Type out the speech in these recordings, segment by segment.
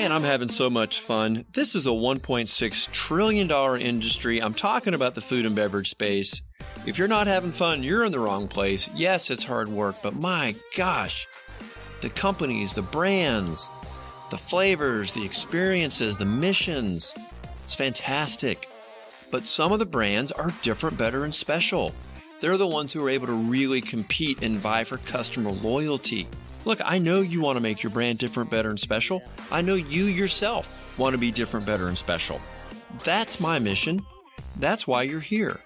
Man, I'm having so much fun. This is a $1.6 trillion industry. I'm talking about the food and beverage space. If you're not having fun, you're in the wrong place. Yes, it's hard work, but my gosh, the companies, the brands, the flavors, the experiences, the missions, it's fantastic. But some of the brands are different, better, and special. They're the ones who are able to really compete and vie for customer loyalty. Look, I know you want to make your brand different, better, and special. I know you yourself want to be different, better, and special. That's my mission. That's why you're here.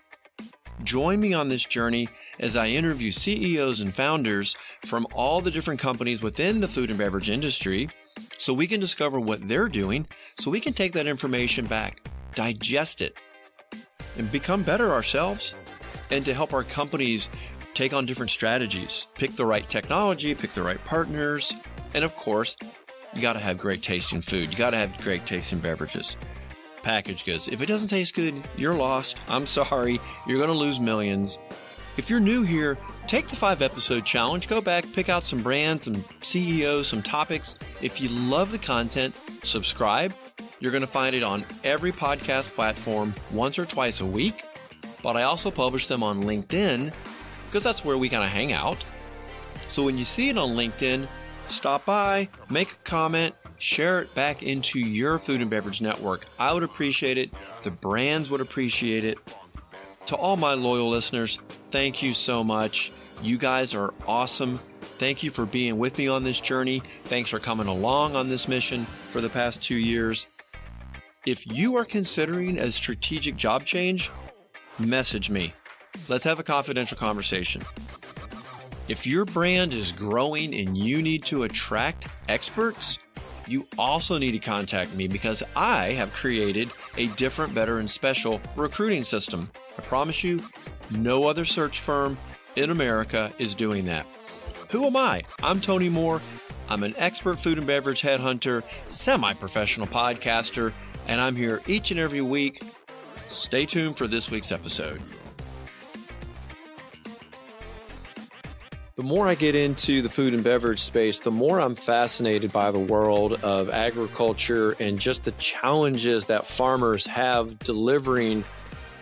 Join me on this journey as I interview CEOs and founders from all the different companies within the food and beverage industry so we can discover what they're doing, so we can take that information back, digest it, and become better ourselves, and to help our companies take on different strategies, pick the right technology, pick the right partners, and of course, you got to have great tasting food. You got to have great tasting beverages. Packaged goods. If it doesn't taste good, you're lost. I'm sorry. You're going to lose millions. If you're new here, take the 5-episode challenge. Go back, pick out some brands, some CEOs, some topics. If you love the content, subscribe. You're going to find it on every podcast platform once or twice a week. But I also publish them on LinkedIn because that's where we kind of hang out. So when you see it on LinkedIn, stop by, make a comment, share it back into your food and beverage network. I would appreciate it. The brands would appreciate it. To all my loyal listeners, thank you so much. You guys are awesome. Thank you for being with me on this journey. Thanks for coming along on this mission for the past 2 years. If you are considering a strategic job change, message me. Let's have a confidential conversation. If your brand is growing and you need to attract experts, you also need to contact me because I have created a different, better, and special recruiting system. I promise you, no other search firm in America is doing that. Who am I? I'm Tony Moore. I'm an expert food and beverage headhunter, semi-professional podcaster, and I'm here each and every week. Stay tuned for this week's episode. The more I get into the food and beverage space, the more I'm fascinated by the world of agriculture and just the challenges that farmers have delivering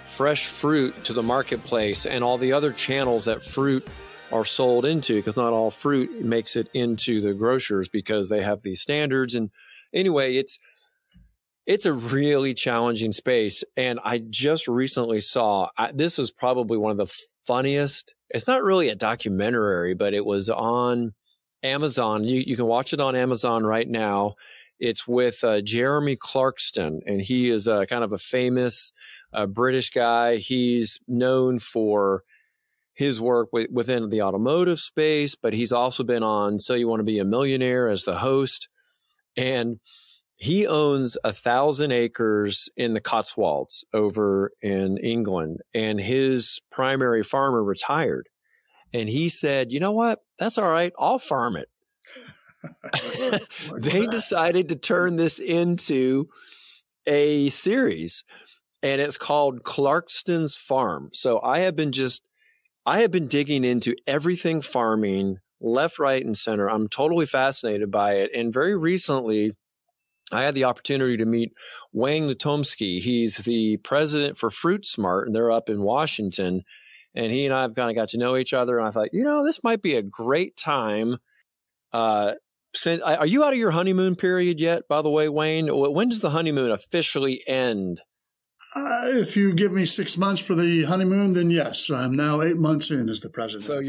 fresh fruit to the marketplace and all the other channels that fruit are sold into, because not all fruit makes it into the grocers because they have these standards. And anyway, it's a really challenging space. And I just recently saw, this is probably one of the funniest. It's not really a documentary, but it was on Amazon. You can watch it on Amazon right now. It's with Jeremy Clarkson, and he is kind of a famous British guy. He's known for his work within the automotive space, but he's also been on So You Want to Be a Millionaire as the host. And he owns 1,000 acres in the Cotswolds over in England, and his primary farmer retired. And he said, you know what? That's all right. I'll farm it. They decided to turn this into a series, and it's called Clarkston's Farm. So I have been digging into everything farming, left, right, and center. I'm totally fascinated by it. And very recently, I had the opportunity to meet Wayne Lutomski. He's the president for FruitSmart, and they're up in Washington. And he and I have kind of got to know each other. And I thought, this might be a great time. Are you out of your honeymoon period yet, by the way, Wayne? When does the honeymoon officially end? If you give me 6 months for the honeymoon, then yes. I'm now 8 months in as the president. So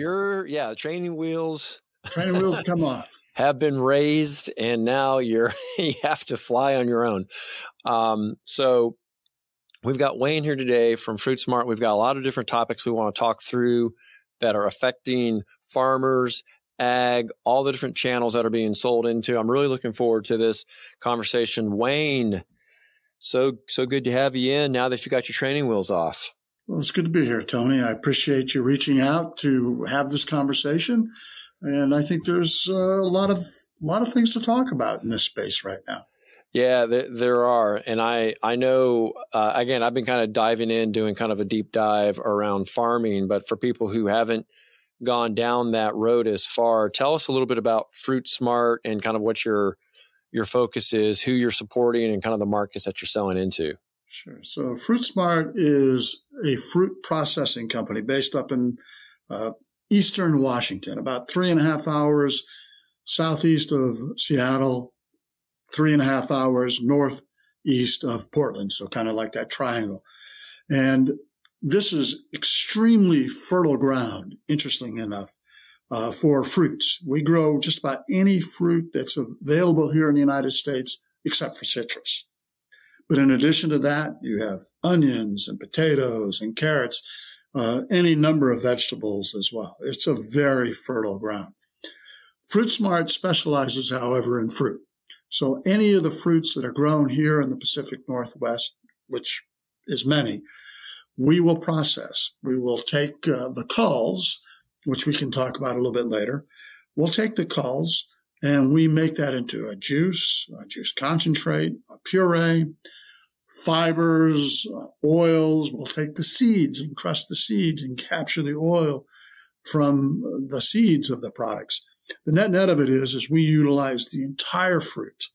training wheels. Training wheels come off. Have been raised, and now you have to fly on your own. So we've got Wayne here today from FruitSmart. We've got a lot of different topics we want to talk through that are affecting farmers, ag, all the different channels that are being sold into. I'm really looking forward to this conversation. Wayne, so good to have you in now that you got your training wheels off. Well, it's good to be here, Tony. I appreciate you reaching out to have this conversation. And I think there's a lot of things to talk about in this space right now. Yeah, there are. And I know, again, I've been kind of diving in, doing kind of a deep dive around farming. But for people who haven't gone down that road as far, tell us a little bit about FruitSmart and kind of what your your focus is, who you're supporting, and kind of the markets that you're selling into. Sure. So FruitSmart is a fruit processing company based up in eastern Washington, about 3.5 hours southeast of Seattle, 3.5 hours northeast of Portland. So kind of like that triangle. And this is extremely fertile ground, interestingly enough, for fruits. We grow just about any fruit that's available here in the United States, except for citrus. But in addition to that, you have onions and potatoes and carrots, any number of vegetables as well. It's a very fertile ground. FruitSmart specializes, however, in fruit. So any of the fruits that are grown here in the Pacific Northwest, which is many, we will process. We will take the culls, which we can talk about a little bit later. We'll take the culls and we make that into a juice concentrate, a puree, fibers, oils. We'll take the seeds and crush the seeds and capture the oil from the seeds of the products. The net of it is we utilize the entire fruit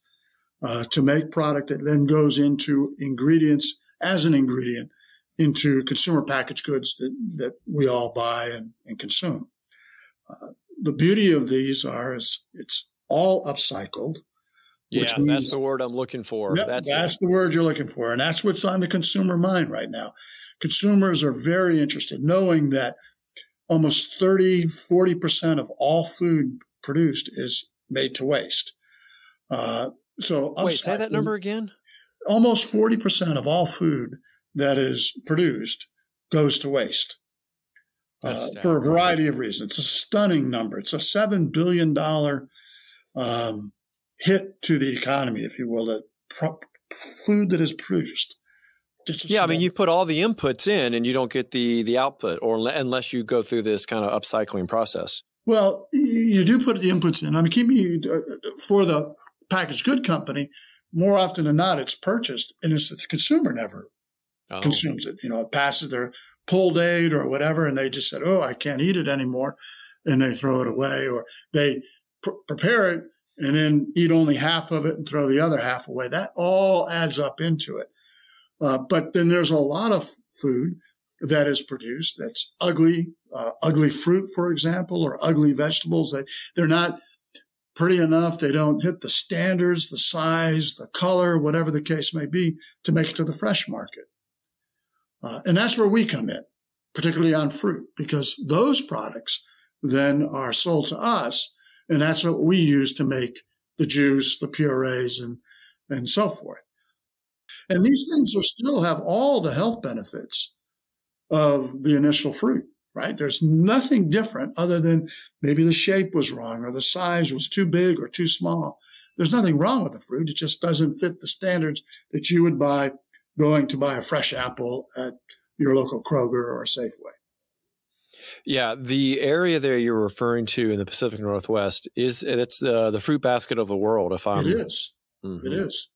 to make product that then goes into ingredients as an ingredient into consumer packaged goods that we all buy and consume. The beauty of these is it's all upcycled. Yeah, that's the word I'm looking for. Yep, that's the word you're looking for. And that's what's on the consumer mind right now. Consumers are very interested, knowing that almost 40% of all food produced is made to waste. Wait, say that number again? Almost 40% of all food that is produced goes to waste for a variety of reasons. It's a stunning number. It's a $7 billion hit to the economy, if you will, that food that is produced. Yeah, I mean, you put all the inputs in and you don't get the output, or unless you go through this kind of upcycling process. Well, you do put the inputs in. I mean, for the packaged good company, more often than not, it's purchased, and it's that the consumer never consumes it. It passes their pull date or whatever, and they just said, "Oh, I can't eat it anymore," and they throw it away, or they prepare it and then eat only half of it and throw the other half away. That all adds up into it. But then there's a lot of food that is produced that's ugly fruit, for example, or ugly vegetables. They're not pretty enough. They don't hit the standards, the size, the color, whatever the case may be, to make it to the fresh market. And that's where we come in, particularly on fruit, because those products then are sold to us, and that's what we use to make the juice, the purees, and so forth. And these things will still have all the health benefits of the initial fruit, right? There's nothing different other than maybe the shape was wrong or the size was too big or too small. There's nothing wrong with the fruit. It just doesn't fit the standards that you would buy going to buy a fresh apple at your local Kroger or Safeway. Yeah, the area there you're referring to in the Pacific Northwest it's the fruit basket of the world. It is. Mm-hmm. It is.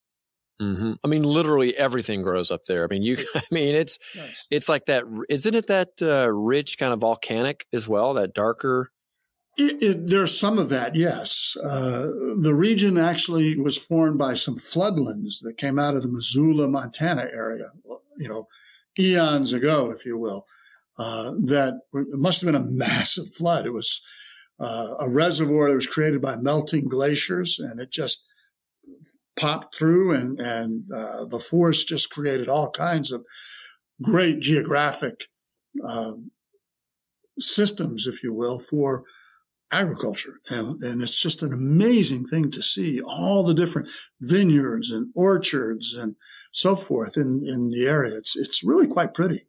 Mm-hmm. I mean, literally everything grows up there. I mean, it's nice. It's like that. Isn't it that rich kind of volcanic as well? That darker. There's some of that, yes. The region actually was formed by some floodlands that came out of the Missoula, Montana area, eons ago, if you will. That it must have been a massive flood. It was a reservoir that was created by melting glaciers, and it just popped through, and the force just created all kinds of great geographic systems, if you will, for agriculture. And it's just an amazing thing to see all the different vineyards and orchards and so forth in the area. It's really quite pretty.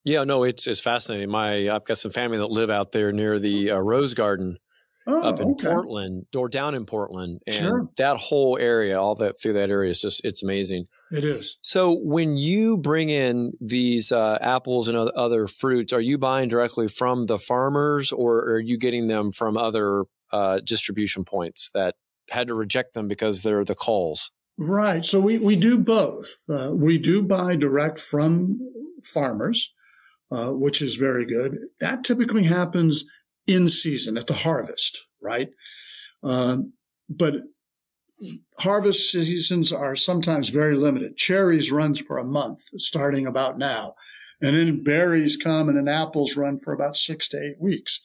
Yeah, no, it's fascinating. I've got some family that live out there near the Rose Garden up in Portland, or down in Portland. And that whole area, all that through that area is it's amazing. It is. So when you bring in these apples and other fruits, are you buying directly from the farmers, or are you getting them from other distribution points that had to reject them because they're the culls? Right. So we do both. We do buy direct from farmers, which is very good. That typically happens in season at the harvest, right? But harvest seasons are sometimes very limited. Cherries runs for a month, starting about now. And then berries come and then apples run for about 6 to 8 weeks.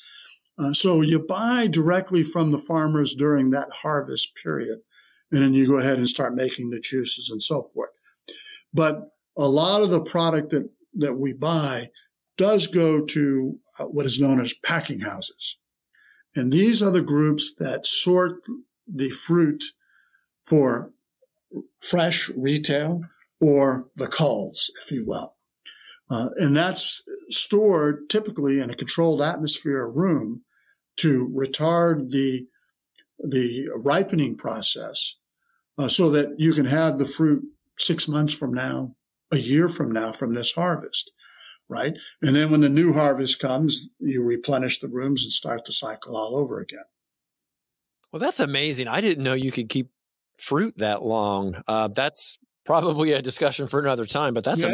So you buy directly from the farmers during that harvest period. And then you go ahead and start making the juices and so forth. But a lot of the product that we buy does go to what is known as packing houses. And these are the groups that sort the fruit for fresh retail or the culls, if you will. And that's stored typically in a controlled atmosphere room to retard the ripening process so that you can have the fruit 6 months from now, a year from now from this harvest, right? And then when the new harvest comes, you replenish the rooms and start the cycle all over again. Well, that's amazing. I didn't know you could keep fruit that long. That's probably a discussion for another time, but that's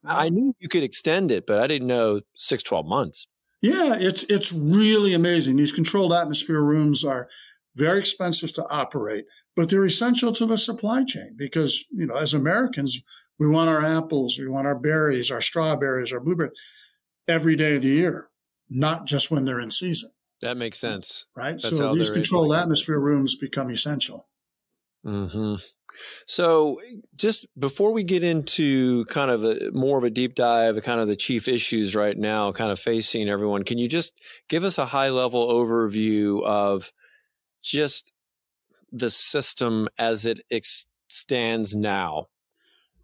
I knew you could extend it, but I didn't know 6-12 months. Yeah, it's really amazing. These controlled atmosphere rooms are very expensive to operate, but they're essential to the supply chain because, as Americans, we want our apples, we want our berries, our strawberries, our blueberries every day of the year, not just when they're in season. That makes sense. Right? So these controlled atmosphere rooms become essential. Mm-hmm. So just before we get into kind of more of a deep dive of kind of the chief issues right now kind of facing everyone, can you just give us a high-level overview of just the system as it stands now?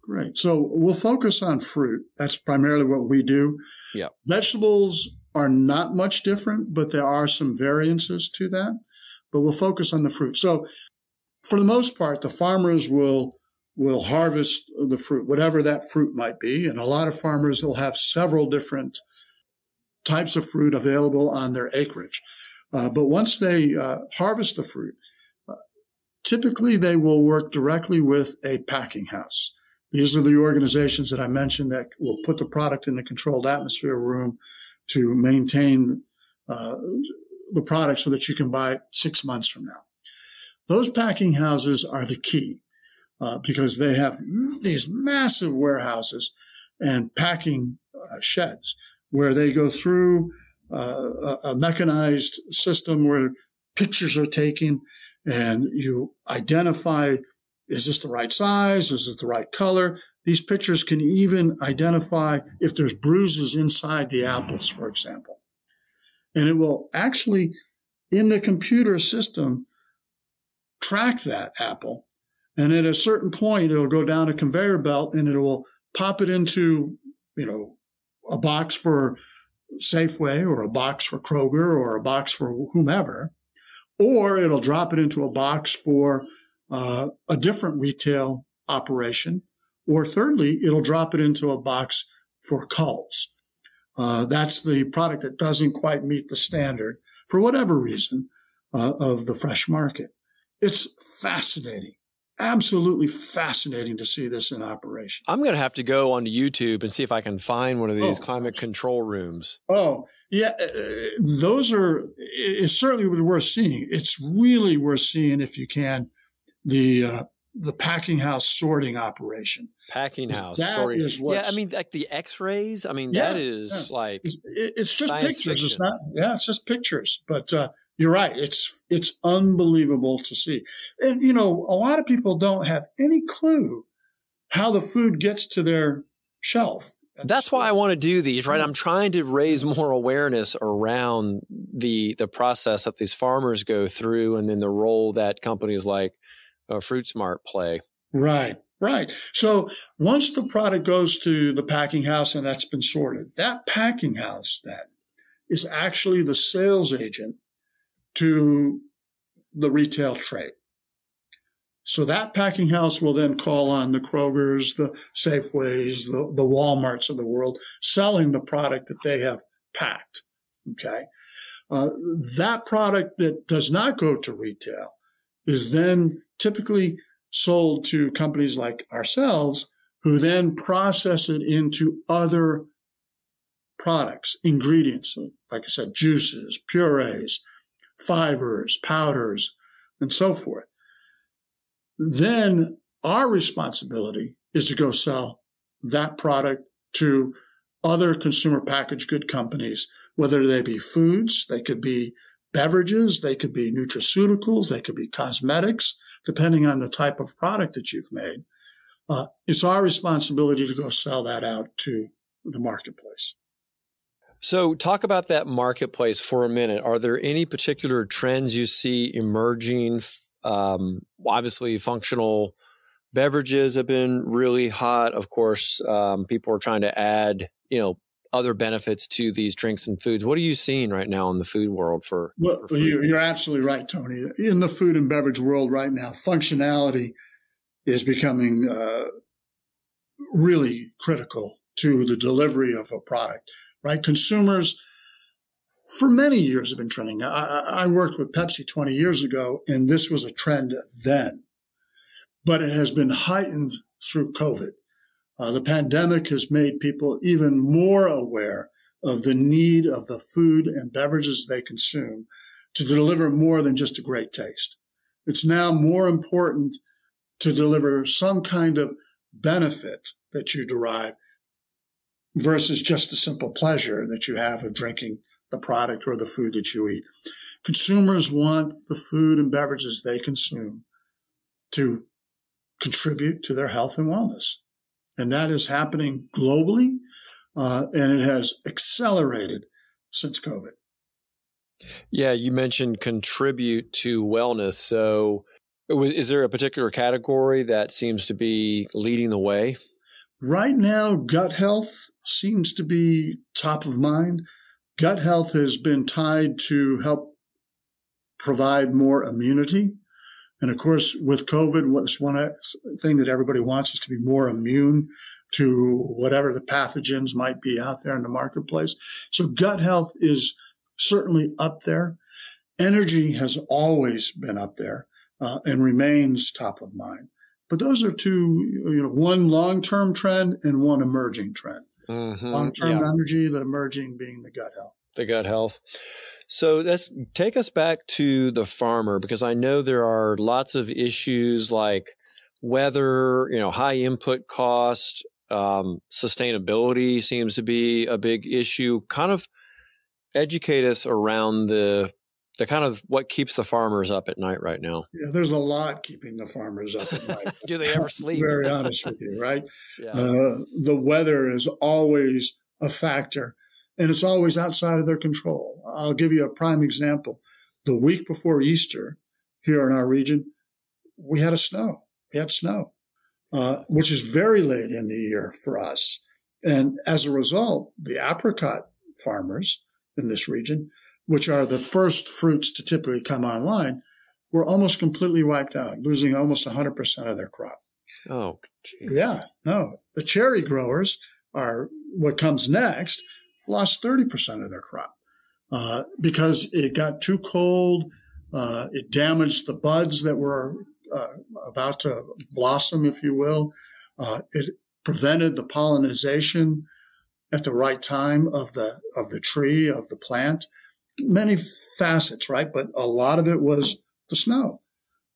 Great. So we'll focus on fruit. That's primarily what we do. Yeah. Vegetables are not much different, but there are some variances to that. But we'll focus on the fruit. So for the most part, the farmers will harvest the fruit, whatever that fruit might be. And a lot of farmers will have several different types of fruit available on their acreage. But once they harvest the fruit, typically they will work directly with a packing house. These are the organizations that I mentioned that will put the product in the controlled atmosphere room to maintain the product so that you can buy it 6 months from now. Those packing houses are the key because they have these massive warehouses and packing sheds where they go through a mechanized system where pictures are taken and you identify, is this the right size? Is it the right color? These pictures can even identify if there's bruises inside the apples, for example. And it will actually, in the computer system, track that apple. And at a certain point, it'll go down a conveyor belt and it will pop it into, a box for Safeway or a box for Kroger or a box for whomever, or it'll drop it into a box for a different retail operation, or thirdly, it'll drop it into a box for culls. That's the product that doesn't quite meet the standard for whatever reason of the fresh market. It's fascinating, absolutely fascinating to see this in operation. I'm going to have to go onto YouTube and see if I can find one of these climate control rooms. Oh, yeah. It's certainly worth seeing. It's really worth seeing if you can, the packing house sorting operation. Packing house sorting. Like the x-rays. That is like, it's just pictures. Fiction. It's just pictures, but, you're right. It's unbelievable to see. And, a lot of people don't have any clue how the food gets to their shelf. That's why I want to do these, right? I'm trying to raise more awareness around the process that these farmers go through and then the role that companies like FruitSmart play. Right. So once the product goes to the packing house and that's been sorted, that packing house then is actually the sales agent to the retail trade. So that packing house will then call on the Krogers, the Safeways, the Walmarts of the world, selling the product that they have packed. Okay. That product that does not go to retail is then typically sold to companies like ourselves, who then process it into other products, ingredients, like I said, juices, purees, fibers, powders, and so forth. then our responsibility is to go sell that product to other consumer packaged good companies, whether they be foods, they could be beverages, they could be nutraceuticals, they could be cosmetics, depending on the type of product that you've made. It's our responsibility to go sell that out to the marketplace. So talk about that marketplace for a minute. Are there any particular trends you see emerging? Obviously, functional beverages have been really hot. Of course, people are trying to add, other benefits to these drinks and foods. What are you seeing right now in the food world for food? You're absolutely right, Tony. In the food and beverage world right now, functionality is becoming really critical to the delivery of a product, right? Consumers for many years have been trending. I worked with Pepsi 20 years ago, and this was a trend then, but it has been heightened through COVID. The pandemic has made people even more aware of the need of the food and beverages they consume to deliver more than just a great taste. It's now more important to deliver some kind of benefit that you derive versus just the simple pleasure that you have of drinking the product or the food that you eat. Consumers want the food and beverages they consume to contribute to their health and wellness. And that is happening globally, and it has accelerated since COVID. Yeah, you mentioned contribute to wellness. So is there a particular category that seems to be leading the way? Right now, gut health seems to be top of mind. Gut health has been tied to help provide more immunity. And of course, with COVID, what's one thing that everybody wants is to be more immune to whatever the pathogens might be out there in the marketplace. So gut health is certainly up there. Energy has always been up there and remains top of mind. But those are two, one long-term trend and one emerging trend. Mm-hmm. Long-term energy, the emerging being the gut health. The gut health. So let's take us back to the farmer, because I know there are lots of issues like weather, high input cost, sustainability seems to be a big issue. Kind of educate us around the kind of what keeps the farmers up at night right now. Yeah, there's a lot keeping the farmers up at night. Do they ever sleep? To be very honest with you, right? Yeah. The weather is always a factor. And it's always outside of their control. I'll give you a prime example. The week before Easter here in our region, we had snow. We had snow, which is very late in the year for us. And as a result, the apricot farmers in this region, which are the first fruits to typically come online, were almost completely wiped out, losing almost 100% of their crop. Oh, geez. Yeah, no. The cherry growers are what comes next. Lost 30% of their crop because it got too cold. It damaged the buds that were about to blossom, if you will. It prevented the pollination at the right time of the tree, of the plant. Many facets, right? But a lot of it was the snow.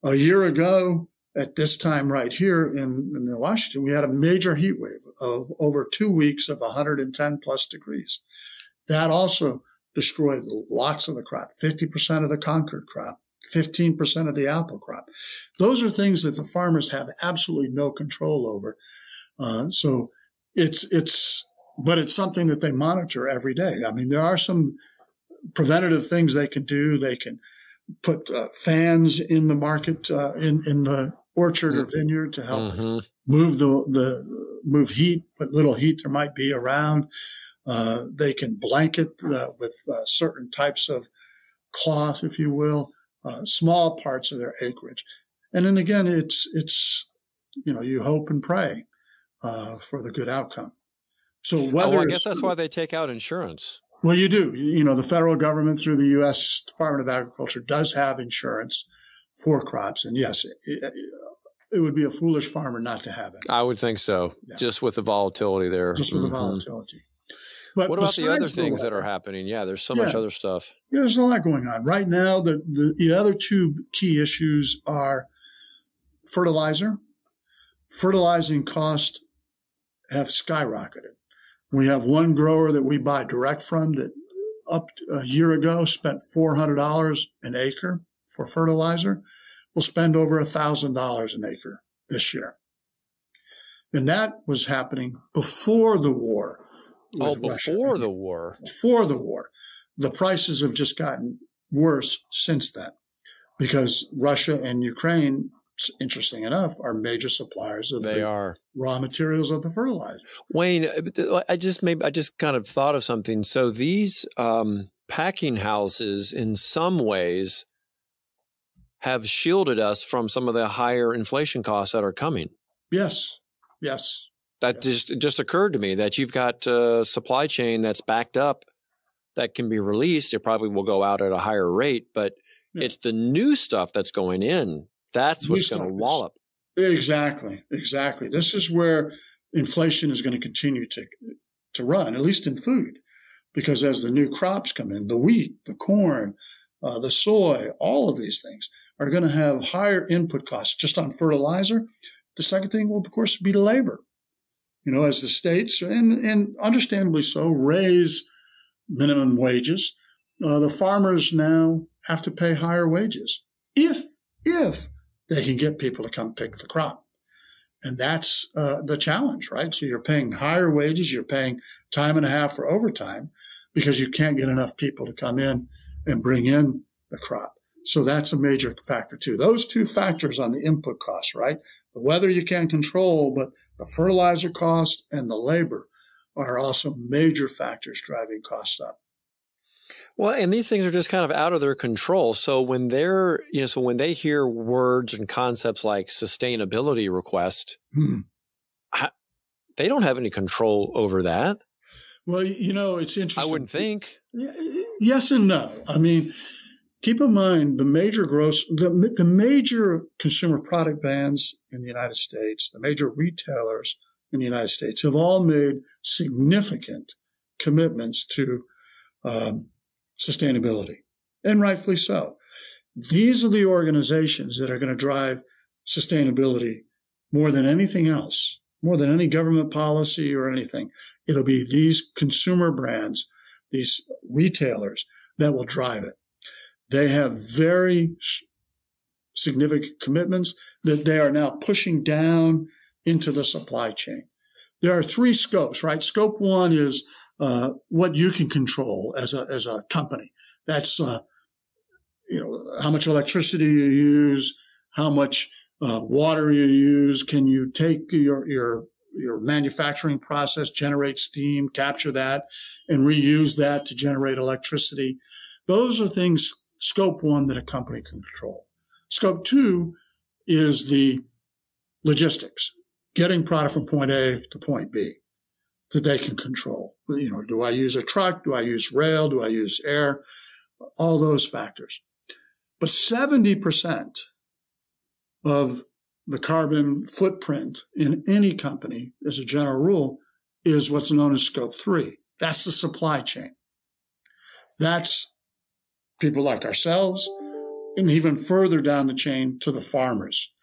A year ago, at this time right here in Washington, we had a major heat wave of over 2 weeks of 110 plus degrees. That also destroyed lots of the crop, 50% of the Concord crop, 15% of the apple crop. Those are things that the farmers have absolutely no control over. So but it's something that they monitor every day. I mean, there are some preventative things they can do. They can put fans in the market, in the orchard or vineyard to help move heat, what little heat there might be around. They can blanket with certain types of cloth, if you will, small parts of their acreage. And then again, it's you hope and pray for the good outcome. So whether I guess that's why they take out insurance. Well, you do. The federal government through the U.S. Department of Agriculture does have insurance for crops. And yes, it would be a foolish farmer not to have it. I would think so. Yeah. Just with the volatility there. Just with the volatility. But what about the other things that are happening? Yeah, there's so much other stuff. Yeah, there's a lot going on. Right now, the other two key issues are fertilizer. Fertilizing costs have skyrocketed. We have one grower that we buy direct from that up a year ago spent $400 an acre for fertilizer. We'll spend over $1,000 an acre this year. And that was happening before the war. Before the war. Before the war. The prices have just gotten worse since then because Russia and Ukraine, interesting enough, are major suppliers of raw materials of the fertilizer. Wayne, I just kind of thought of something. So these packing houses, in some ways, have shielded us from some of the higher inflation costs that are coming. Yes. That just occurred to me that you've got a supply chain that's backed up that can be released. It probably will go out at a higher rate, but it's the new stuff that's going in. That's what's going to wallop. Exactly. This is where inflation is going to continue to run, at least in food, because as the new crops come in, the wheat, the corn, the soy, all of these things are going to have higher input costs just on fertilizer. The second thing will, of course, be labor. As the states, and understandably so, raise minimum wages, the farmers now have to pay higher wages if they can get people to come pick the crop. And that's the challenge, right? So you're paying higher wages, you're paying time and a half for overtime because you can't get enough people to come in and bring in the crop. So that's a major factor too. Those two factors on the input costs, right? The weather you can't control, but the fertilizer cost and the labor are also major factors driving costs up. Well, and these things are just kind of out of their control. So when when they hear words and concepts like sustainability request, they don't have any control over that. Well, it's interesting. I wouldn't think. Yes and no. I mean, keep in mind the major consumer product brands in the United States, the major retailers in the United States have all made significant commitments to sustainability, and rightfully so. These are the organizations that are going to drive sustainability more than anything else, more than any government policy or anything. It'll be these consumer brands, these retailers that will drive it. They have very significant commitments that they are now pushing down into the supply chain. There are three scopes, right? Scope one is what you can control as a company. That's how much electricity you use, how much water you use. Can you take your manufacturing process, generate steam, capture that, and reuse that to generate electricity? Those are things, scope one, that a company can control. Scope two is the logistics, getting product from point A to point B that they can control. Do I use a truck? Do I use rail? Do I use air? All those factors. But 70% of the carbon footprint in any company, as a general rule, is what's known as scope three. That's the supply chain. That's people like ourselves, and even further down the chain to the farmers,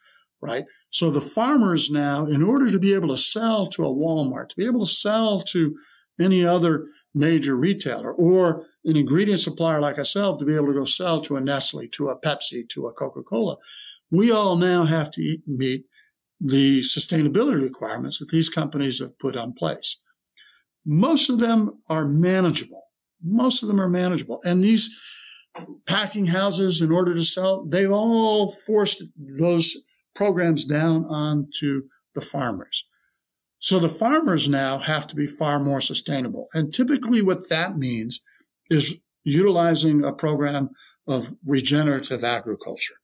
right? So the farmers now, in order to be able to sell to a Walmart, to be able to sell to any other major retailer, or an ingredient supplier like ourselves, to be able to go sell to a Nestle, to a Pepsi, to a Coca-Cola, we all now have to meet the sustainability requirements that these companies have put in place. Most of them are manageable. And these packing houses, in order to sell, they've all forced those programs down onto the farmers. So the farmers now have to be far more sustainable. And typically what that means is utilizing a program of regenerative agriculture.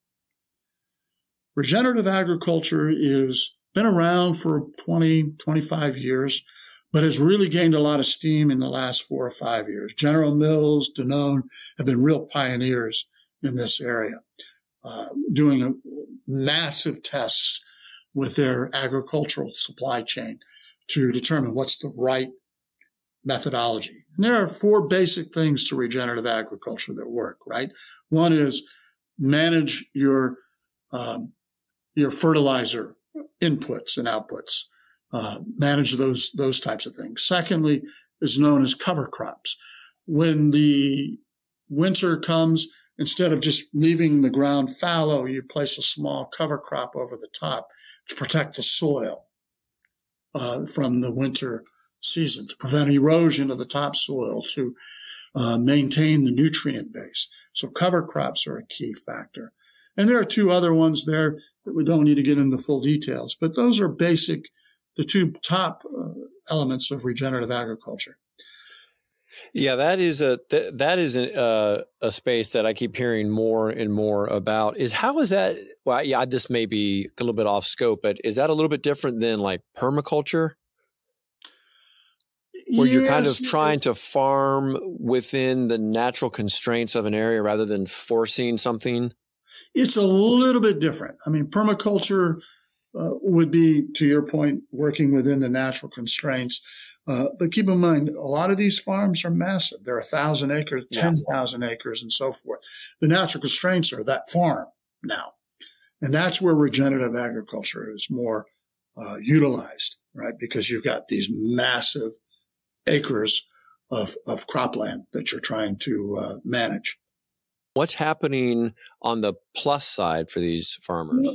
Regenerative agriculture has been around for 20, 25 years, but has really gained a lot of steam in the last 4 or 5 years. General Mills, Danone have been real pioneers in this area, doing massive tests with their agricultural supply chain to determine what's the right methodology. And there are 4 basic things to regenerative agriculture that work, right? One is manage your your fertilizer inputs and outputs, manage those types of things. Secondly, is known as cover crops. When the winter comes, instead of just leaving the ground fallow, you place a small cover crop over the top to protect the soil from the winter season, to prevent erosion of the topsoil, to maintain the nutrient base. So cover crops are a key factor. And there are two other ones there that we don't need to get into full details, but those are basic, the two top elements of regenerative agriculture. Yeah, that is a space that I keep hearing more and more about. How is that? Well, yeah, this may be a little bit off scope, but is that a little bit different than like permaculture, where you're kind of trying to farm within the natural constraints of an area rather than forcing something? It's a little bit different. I mean, permaculture would be, to your point, working within the natural constraints. But keep in mind, a lot of these farms are massive. They're 1,000 acres, 10,000 acres, and so forth. The natural constraints are that farm now. And that's where regenerative agriculture is more utilized, right? Because you've got these massive acres of cropland that you're trying to manage. What's happening on the plus side for these farmers?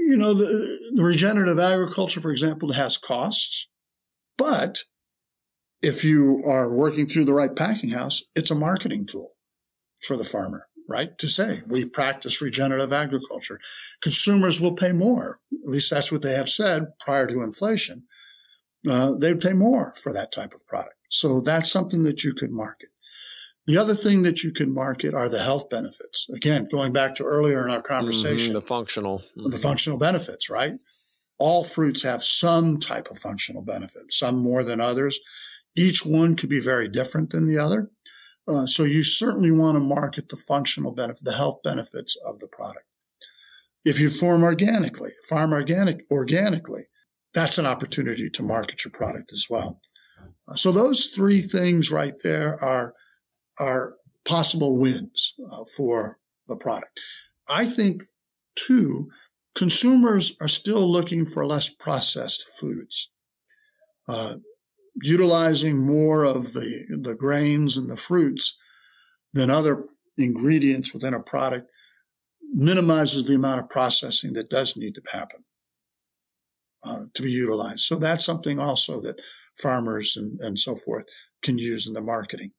You know, the regenerative agriculture, for example, has costs, but if you are working through the right packing house, it's a marketing tool for the farmer, right? To say, we practice regenerative agriculture. Consumers will pay more. At least that's what they have said prior to inflation. They'd pay more for that type of product. So that's something that you could market. The other thing that you can market are the health benefits. Again, going back to earlier in our conversation. The functional benefits, right? All fruits have some type of functional benefit, some more than others. Each one could be very different than the other. So you certainly want to market the functional benefit, the health benefits of the product. If you farm organically, that's an opportunity to market your product as well. So those three things right there are possible wins for the product. I think, too, consumers are still looking for less processed foods. Utilizing more of the grains and the fruits than other ingredients within a product minimizes the amount of processing that does need to happen to be utilized. So that's something also that farmers and so forth can use in the marketing.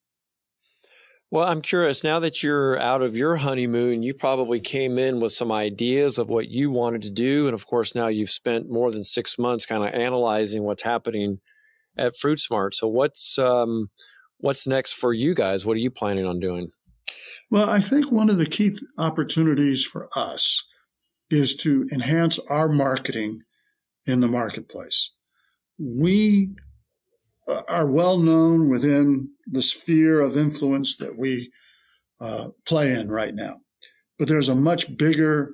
Well, I'm curious, now that you're out of your honeymoon, you probably came in with some ideas of what you wanted to do. And of course, now you've spent more than 6 months kind of analyzing what's happening at FruitSmart. So what's next for you guys? What are you planning on doing? Well, I think one of the key opportunities for us is to enhance our marketing in the marketplace. We are well known within the sphere of influence that we play in right now. But there's a much bigger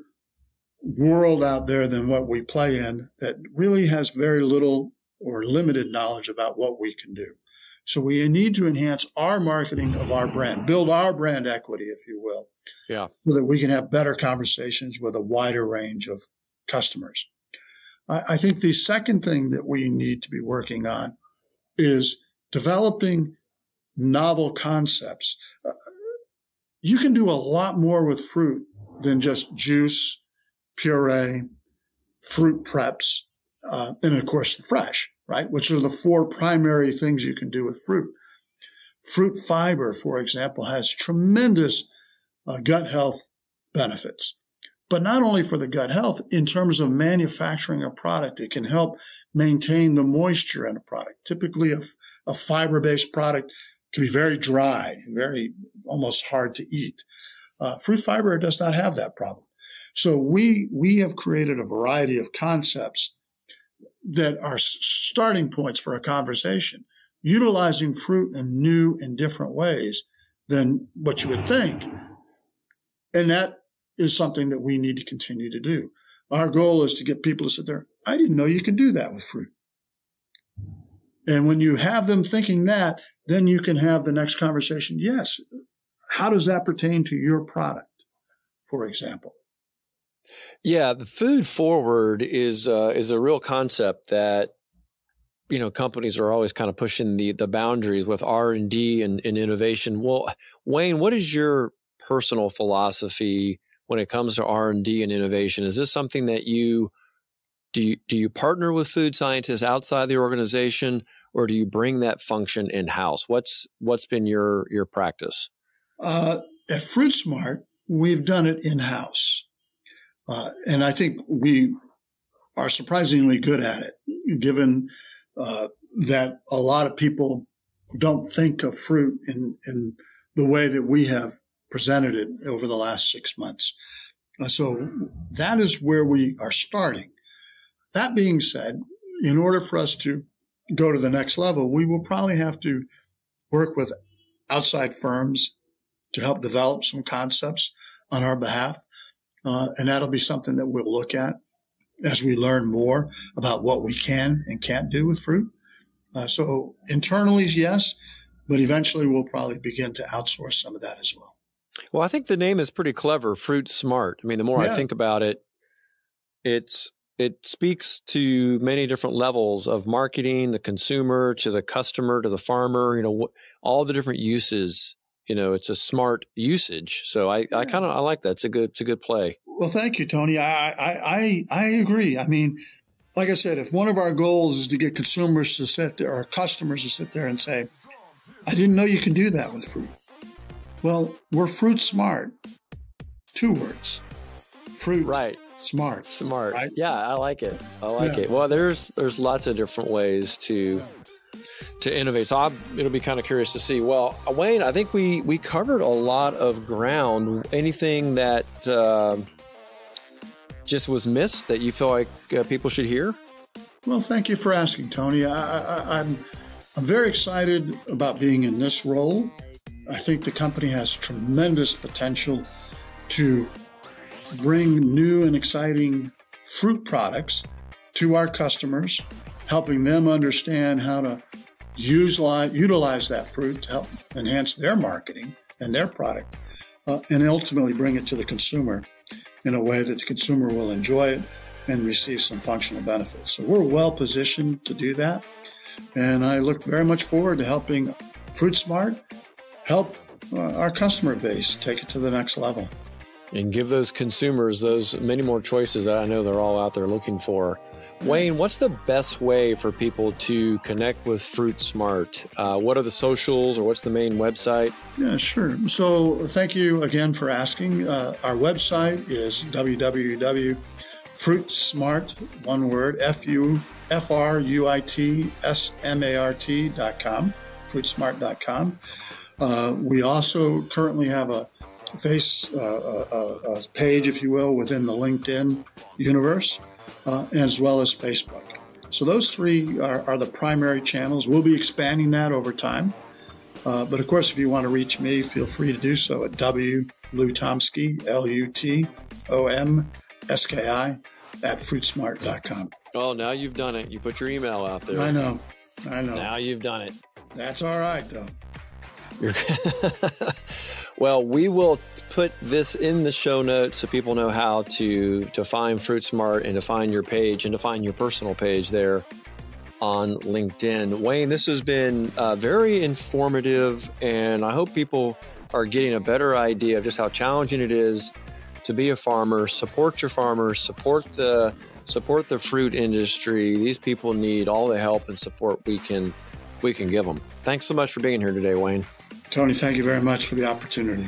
world out there than what we play in that really has very little or limited knowledge about what we can do. So we need to enhance our marketing of our brand, build our brand equity, if you will, so that we can have better conversations with a wider range of customers. I think the second thing that we need to be working on is developing novel concepts. You can do a lot more with fruit than just juice, puree, fruit preps, and of course, fresh, right? Which are the four primary things you can do with fruit. Fruit fiber, for example, has tremendous gut health benefits. But not only for the gut health, in terms of manufacturing a product, it can help maintain the moisture in a product. Typically, a fiber-based product can be very dry, very almost hard to eat. Fruit fiber does not have that problem. So we have created a variety of concepts that are starting points for a conversation, utilizing fruit in new and different ways than what you would think. And that is something that we need to continue to do. Our goal is to get people to sit there, I didn't know you could do that with fruit. And when you have them thinking that, then you can have the next conversation. Yes, how does that pertain to your product, for example? Yeah, the food forward is a real concept that, companies are always kind of pushing the boundaries with R&D and innovation. Well, Wayne, what is your personal philosophy when it comes to R&D and innovation? Is this something that do you partner with food scientists outside the organization, or do you bring that function in-house? What's been your practice? At FruitSmart, we've done it in-house. And I think we are surprisingly good at it, given that a lot of people don't think of fruit in the way that we have presented it over the last 6 months. So that is where we are starting. That being said, in order for us to go to the next level, we will probably have to work with outside firms to help develop some concepts on our behalf. And that'll be something that we'll look at as we learn more about what we can and can't do with fruit. So internally, yes, but eventually we'll probably begin to outsource some of that as well. Well, I think the name is pretty clever, FruitSmart. I mean, the more I think about it, it speaks to many different levels of marketing, the consumer to the customer to the farmer, all the different uses. It's a smart usage. So I like that. It's a good play. Well, thank you, Tony. I agree. I mean, like I said, if one of our goals is to get consumers to sit there or customers to sit there and say, I didn't know you can do that with fruit. Well, we're FruitSmart. 2 words. Fruit. Right. Smart. Right? Yeah, I like it. It. Well, there's lots of different ways to innovate. So it'll be kind of curious to see. Well, Wayne, I think we covered a lot of ground. Anything that just was missed that you feel like people should hear? Well, thank you for asking, Tony. I'm very excited about being in this role. I think the company has tremendous potential to bring new and exciting fruit products to our customers, helping them understand how to utilize that fruit to help enhance their marketing and their product, and ultimately bring it to the consumer in a way that the consumer will enjoy it and receive some functional benefits. So we're well positioned to do that. And I look very much forward to helping FruitSmart help our customer base take it to the next level. And give those consumers those many more choices that I know they're all out there looking for. Wayne, what's the best way for people to connect with FruitSmart? What are the socials, or what's the main website? Yeah, sure. So thank you again for asking. Our website is www.fruitsmart, one word, FruitSmart.com, FruitSmart.com. We also currently have a page, if you will, within the LinkedIn universe, as well as Facebook. So those 3 are the primary channels. We'll be expanding that over time. But of course, if you want to reach me, feel free to do so at Lutomski, Lutomski, @fruitsmart.com. Oh, now you've done it. You put your email out there. I know. Now you've done it. That's all right, though. Well, we will put this in the show notes so people know how to find FruitSmart and to find your page and to find your personal page there on LinkedIn. Wayne, this has been very informative, and I hope people are getting a better idea of just how challenging it is to be a farmer. Support your farmers, support the fruit industry. These people need all the help and support we can give them. Thanks so much for being here today, Wayne. Tony, thank you very much for the opportunity.